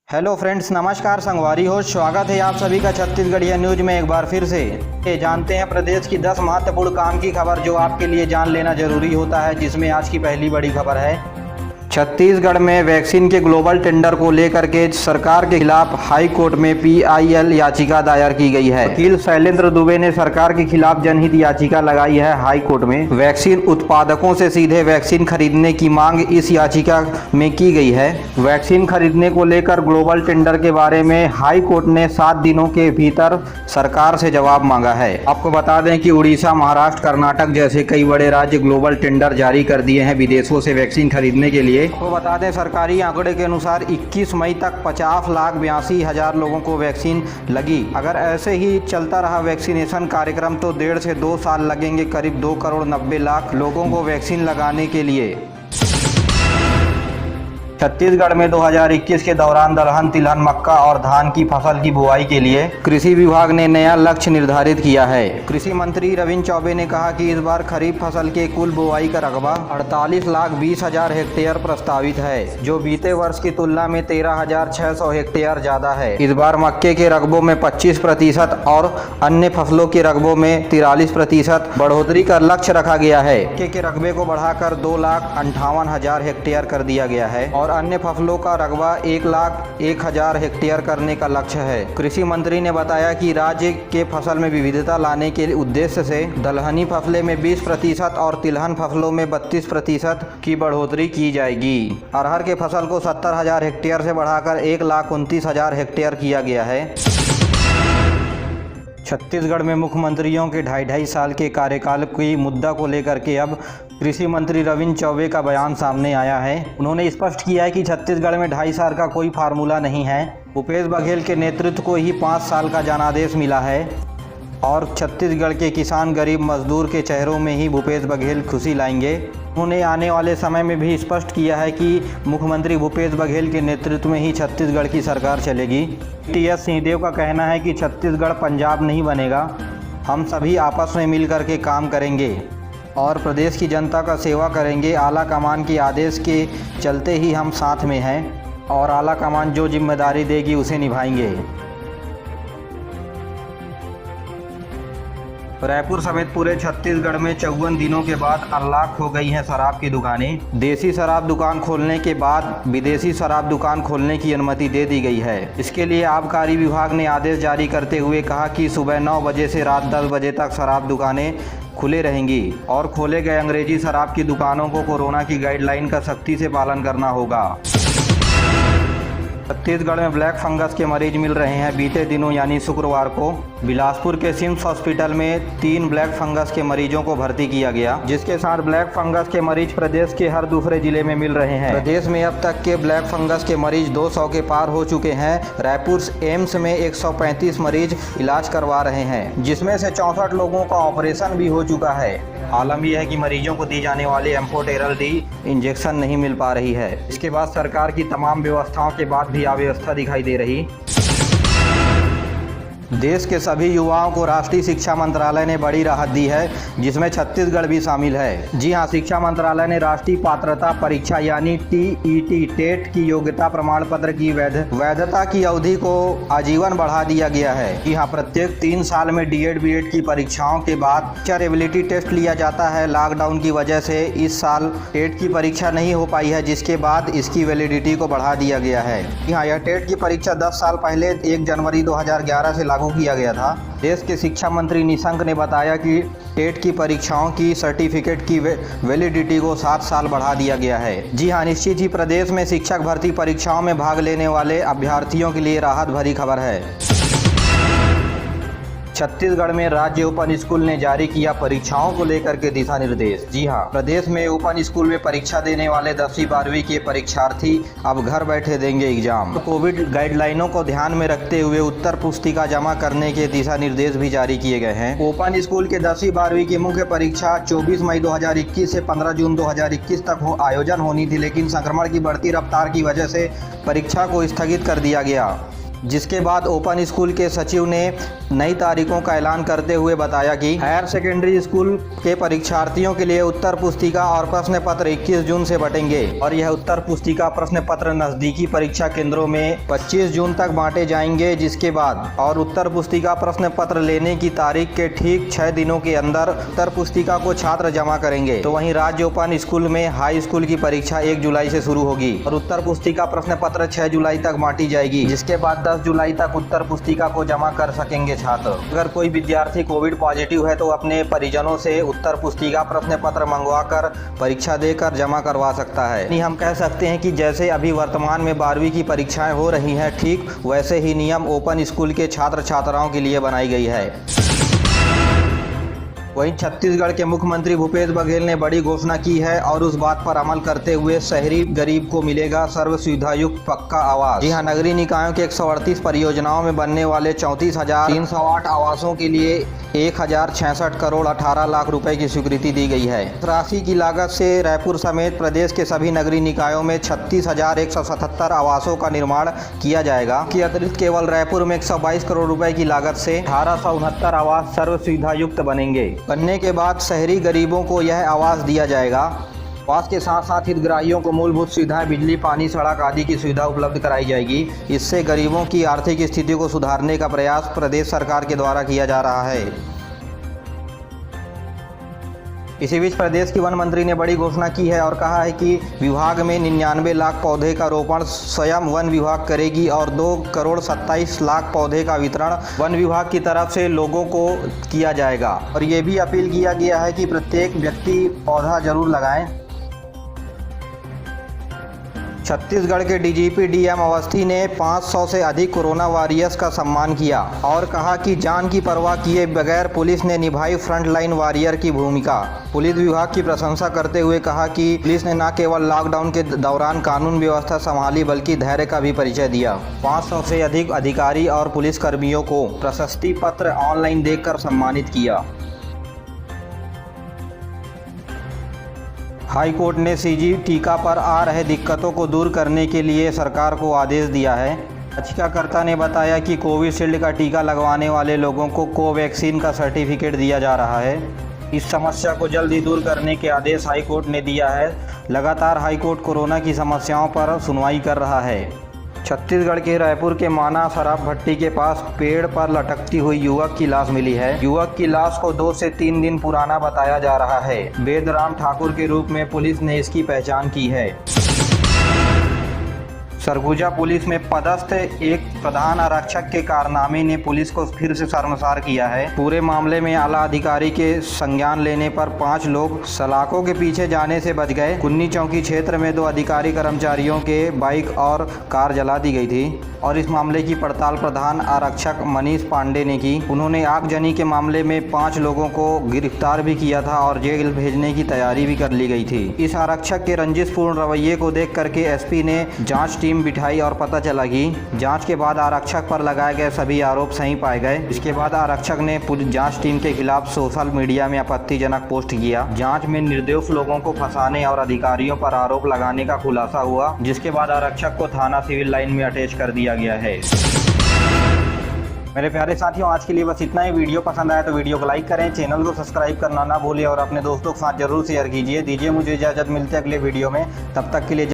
Hello friends, नमस्कार। संगवारी हो, स्वागत है आप सभी का छत्तीसगढ़िया न्यूज में एक बार फिर से। ये जानते हैं प्रदेश की 10 महत्वपूर्ण काम की खबर जो आपके लिए जान लेना जरूरी होता है, जिसमें आज की पहली बड़ी खबर है छत्तीसगढ़ में वैक्सीन के ग्लोबल टेंडर को लेकर के सरकार के खिलाफ हाई कोर्ट में पीआईएल याचिका दायर की गई है। वकील शैलेंद्र दुबे ने सरकार के खिलाफ जनहित याचिका लगाई है हाई कोर्ट में। वैक्सीन उत्पादकों से सीधे वैक्सीन खरीदने की मांग इस याचिका में की गई है। वैक्सीन खरीदने को लेकर ग्लोबल टेंडर के बारे में हाई कोर्ट ने 7 दिनों के भीतर सरकार से जवाब मांगा है। आपको बता दें कि उड़ीसा, महाराष्ट्र, कर्नाटक जैसे कई बड़े राज्य ग्लोबल टेंडर जारी कर दिए हैं विदेशों से वैक्सीन खरीदने के लिए। तो बता दें, सरकारी आंकड़े के अनुसार 21 मई तक 50,82,000 लोगों को वैक्सीन लगी। अगर ऐसे ही चलता रहा वैक्सीनेशन कार्यक्रम तो 1.5 से 2 साल लगेंगे करीब 2,90,00,000 लोगों को वैक्सीन लगाने के लिए। छत्तीसगढ़ में 2021 के दौरान दलहन, तिलहन, मक्का और धान की फसल की बुआई के लिए कृषि विभाग ने नया लक्ष्य निर्धारित किया है। कृषि मंत्री रविंद्र चौबे ने कहा कि इस बार खरीफ फसल के कुल बुआई का रकबा 48,20,000 हेक्टेयर प्रस्तावित है, जो बीते वर्ष की तुलना में 13,600 हेक्टेयर ज्यादा है। इस बार मक्के के रकबों में 25% और अन्य फसलों के रकबों में 43% बढ़ोतरी का लक्ष्य रखा गया है। मक्के के रकबे को बढ़ाकर 2,58,000 हेक्टेयर कर दिया गया है और अन्य फसलों का रकबा 1,01,000 हेक्टेयर करने का लक्ष्य है। कृषि मंत्री ने बताया कि राज्य के फसल में विविधता लाने के उद्देश्य से दलहनी फसलें में 20% और तिलहन फसलों में 32% की बढ़ोतरी की जाएगी। अरहर के फसल को 70,000 हेक्टेयर से बढ़ाकर 1,29,000 हेक्टेयर किया गया है। छत्तीसगढ़ में मुख्यमंत्रियों के 2.5 साल के कार्यकाल की मुद्दा को लेकर के अब कृषि मंत्री रविंद्र चौबे का बयान सामने आया है। उन्होंने स्पष्ट किया है कि छत्तीसगढ़ में 2.5 साल का कोई फार्मूला नहीं है। भूपेश बघेल के नेतृत्व को ही 5 साल का जनादेश मिला है और छत्तीसगढ़ के किसान, गरीब मजदूर के चेहरों में ही भूपेश बघेल खुशी लाएंगे। उन्होंने आने वाले समय में भी स्पष्ट किया है कि मुख्यमंत्री भूपेश बघेल के नेतृत्व में ही छत्तीसगढ़ की सरकार चलेगी। टीएस सिंहदेव का कहना है कि छत्तीसगढ़ पंजाब नहीं बनेगा, हम सभी आपस में मिल कर के काम करेंगे और प्रदेश की जनता का सेवा करेंगे। आला कमान के आदेश के चलते ही हम साथ में हैं और आला कमान जो जिम्मेदारी देगी उसे निभाएंगे। रायपुर समेत पूरे छत्तीसगढ़ में 54 दिनों के बाद अनलॉक हो गई हैं शराब की दुकानें। देसी शराब दुकान खोलने के बाद विदेशी शराब दुकान खोलने की अनुमति दे दी गई है। इसके लिए आबकारी विभाग ने आदेश जारी करते हुए कहा कि सुबह 9 बजे से रात 10 बजे तक शराब दुकानें खुले रहेंगी और खोले गए अंग्रेजी शराब की दुकानों को कोरोना की गाइडलाइन का सख्ती से पालन करना होगा। छत्तीसगढ़ में ब्लैक फंगस के मरीज मिल रहे हैं। बीते दिनों यानी शुक्रवार को बिलासपुर के सिम्स हॉस्पिटल में 3 ब्लैक फंगस के मरीजों को भर्ती किया गया, जिसके साथ ब्लैक फंगस के मरीज प्रदेश के हर दूसरे जिले में मिल रहे हैं। प्रदेश में अब तक के ब्लैक फंगस के मरीज 200 के पार हो चुके हैं। रायपुर एम्स में 135 मरीज इलाज करवा रहे हैं, जिसमें से 64 लोगों का ऑपरेशन भी हो चुका है। आलम यह है कि मरीजों को दी जाने वाली एम्फोटेरल डी इंजेक्शन नहीं मिल पा रही है। इसके बाद सरकार की तमाम व्यवस्थाओं के बाद भी अव्यवस्था दिखाई दे रही। देश के सभी युवाओं को राष्ट्रीय शिक्षा मंत्रालय ने बड़ी राहत दी है, जिसमें छत्तीसगढ़ भी शामिल है। जी हां, शिक्षा मंत्रालय ने राष्ट्रीय पात्रता परीक्षा यानी टीईटी टेट की योग्यता प्रमाण पत्र की वैधता की अवधि को आजीवन बढ़ा दिया गया है। जी हां, प्रत्येक 3 साल में डीएड बीएड की परीक्षाओं के बाद टीचर एबिलिटी टेस्ट लिया जाता है। लॉकडाउन की वजह से इस साल टेट की परीक्षा नहीं हो पाई है, जिसके बाद इसकी वैलिडिटी को बढ़ा दिया गया है। जी हां, यह टेट की परीक्षा 10 साल पहले 1 जनवरी 2011 से लागू किया गया था। देश के शिक्षा मंत्री निशंक ने बताया कि टेट की परीक्षाओं की सर्टिफिकेट की वैलिडिटी को 7 साल बढ़ा दिया गया है। जी हां, निश्चित ही प्रदेश में शिक्षक भर्ती परीक्षाओं में भाग लेने वाले अभ्यर्थियों के लिए राहत भरी खबर है। छत्तीसगढ़ में राज्य ओपन स्कूल ने जारी किया परीक्षाओं को लेकर के दिशा निर्देश। जी हां, प्रदेश में ओपन स्कूल में परीक्षा देने वाले 10वीं 12वीं के परीक्षार्थी अब घर बैठे देंगे एग्जाम। तो कोविड गाइडलाइनों को ध्यान में रखते हुए उत्तर पुस्तिका जमा करने के दिशा निर्देश भी जारी किए गए हैं। ओपन स्कूल के 10वीं 12वीं की मुख्य परीक्षा 24 मई 2021 से 15 जून 2021 तक आयोजन होनी थी, लेकिन संक्रमण की बढ़ती रफ्तार की वजह से परीक्षा को स्थगित कर दिया गया। जिसके बाद ओपन स्कूल के सचिव ने नई तारीखों का ऐलान करते हुए बताया कि हायर सेकेंडरी स्कूल के परीक्षार्थियों के लिए उत्तर पुस्तिका और प्रश्न पत्र 21 जून से बंटेंगे और यह उत्तर पुस्तिका प्रश्न पत्र नजदीकी परीक्षा केंद्रों में 25 जून तक बांटे जाएंगे। जिसके बाद और उत्तर पुस्तिका प्रश्न पत्र लेने की तारीख के ठीक 6 दिनों के अंदर उत्तर पुस्तिका को छात्र जमा करेंगे। तो वहीं राज्य ओपन स्कूल में हाई स्कूल की परीक्षा 1 जुलाई से शुरू होगी और उत्तर पुस्तिका प्रश्न पत्र 6 जुलाई तक बांटी जाएगी। जिसके बाद 10 जुलाई तक उत्तर पुस्तिका को जमा कर सकेंगे छात्र। अगर कोई विद्यार्थी कोविड पॉजिटिव है तो अपने परिजनों से उत्तर पुस्तिका प्रश्न पत्र मंगवाकर परीक्षा देकर जमा करवा सकता है। नहीं, हम कह सकते हैं कि जैसे अभी वर्तमान में 12वीं की परीक्षाएं हो रही हैं, ठीक वैसे ही नियम ओपन स्कूल के छात्र छात्राओं के लिए बनाई गई है। वहीं छत्तीसगढ़ के मुख्यमंत्री भूपेश बघेल ने बड़ी घोषणा की है और उस बात पर अमल करते हुए शहरी गरीब को मिलेगा सर्व सुविधा युक्त पक्का आवास। जी हां, नगरीय निकायों के 138 परियोजनाओं में बनने वाले 34,308 आवासों के लिए 1,066 करोड़ 18 लाख रुपए की स्वीकृति दी गई है। इस राशि की लागत से रायपुर समेत प्रदेश के सभी नगरीय निकायों में 36,177 आवासों का निर्माण किया जाएगा। इसके अतिरिक्त केवल रायपुर में 122 करोड़ रुपए की लागत से 1869 आवास सर्व सुविधा युक्त बनेंगे। बनने के बाद शहरी गरीबों को यह आवास दिया जाएगा। आवास के साथ साथ हितग्राहियों को मूलभूत सुविधाएं, बिजली, पानी, सड़क आदि की सुविधा उपलब्ध कराई जाएगी। इससे गरीबों की आर्थिक स्थिति को सुधारने का प्रयास प्रदेश सरकार के द्वारा किया जा रहा है। इसी बीच प्रदेश की वन मंत्री ने बड़ी घोषणा की है और कहा है कि विभाग में 99 लाख पौधे का रोपण स्वयं वन विभाग करेगी और 2 करोड़ 27 लाख पौधे का वितरण वन विभाग की तरफ से लोगों को किया जाएगा। और ये भी अपील किया गया है कि प्रत्येक व्यक्ति पौधा जरूर लगाएं। छत्तीसगढ़ के डीजीपी डीएम अवस्थी ने 500 से अधिक कोरोना वॉरियर्स का सम्मान किया और कहा कि जान की परवाह किए बगैर पुलिस ने निभाई फ्रंट लाइन वॉरियर की भूमिका। पुलिस विभाग की प्रशंसा करते हुए कहा कि पुलिस ने न केवल लॉकडाउन के दौरान कानून व्यवस्था संभाली बल्कि धैर्य का भी परिचय दिया। 500 से अधिक अधिकारी और पुलिसकर्मियों को प्रशस्ति पत्र ऑनलाइन देकर सम्मानित किया। हाई कोर्ट ने सीजी टीका पर आ रहे दिक्कतों को दूर करने के लिए सरकार को आदेश दिया है। याचिकाकर्ता ने बताया कि कोविशील्ड का टीका लगवाने वाले लोगों को कोवैक्सीन का सर्टिफिकेट दिया जा रहा है। इस समस्या को जल्द ही दूर करने के आदेश हाई कोर्ट ने दिया है। लगातार हाई कोर्ट कोरोना की समस्याओं पर सुनवाई कर रहा है। छत्तीसगढ़ के रायपुर के माना शराब भट्टी के पास पेड़ पर लटकती हुई युवक की लाश मिली है। युवक की लाश को 2 से 3 दिन पुराना बताया जा रहा है। वेदराम ठाकुर के रूप में पुलिस ने इसकी पहचान की है। सरगुजा पुलिस में पदस्थ एक प्रधान आरक्षक के कारनामे ने पुलिस को फिर से शर्मसार किया है। पूरे मामले में आला अधिकारी के संज्ञान लेने पर 5 लोग सलाखों के पीछे जाने से बच गए। कुन्नी चौकी क्षेत्र में 2 अधिकारी कर्मचारियों के बाइक और कार जला दी गई थी और इस मामले की पड़ताल प्रधान आरक्षक मनीष पांडे ने की। उन्होंने आगजनी के मामले में 5 लोगों को गिरफ्तार भी किया था और जेल भेजने की तैयारी भी कर ली गई थी। इस आरक्षक के रंजिशपूर्ण रवैये को देख करके एसपी ने जांच टीम बिठाई और पता चला कि जांच के बाद आरक्षक पर लगाए गए सभी आरोप सही पाए गए। इसके बाद आरक्षक ने पुलिस जांच टीम के खिलाफ सोशल मीडिया में आपत्तिजनक पोस्ट किया। जांच में निर्दोष लोगों को फंसाने और अधिकारियों पर आरोप लगाने का खुलासा हुआ, जिसके बाद आरक्षक को थाना सिविल लाइन में अटैच कर दिया गया है। मेरे प्यारे साथियों, आज के लिए बस इतना ही। वीडियो पसंद आया तो वीडियो को लाइक करें, चैनल को सब्सक्राइब करना ना भूलिए और अपने दोस्तों के साथ जरूर शेयर कीजिए। दीजिए मुझे इजाजत, मिलते हैं अगले वीडियो में। तब तक के लिए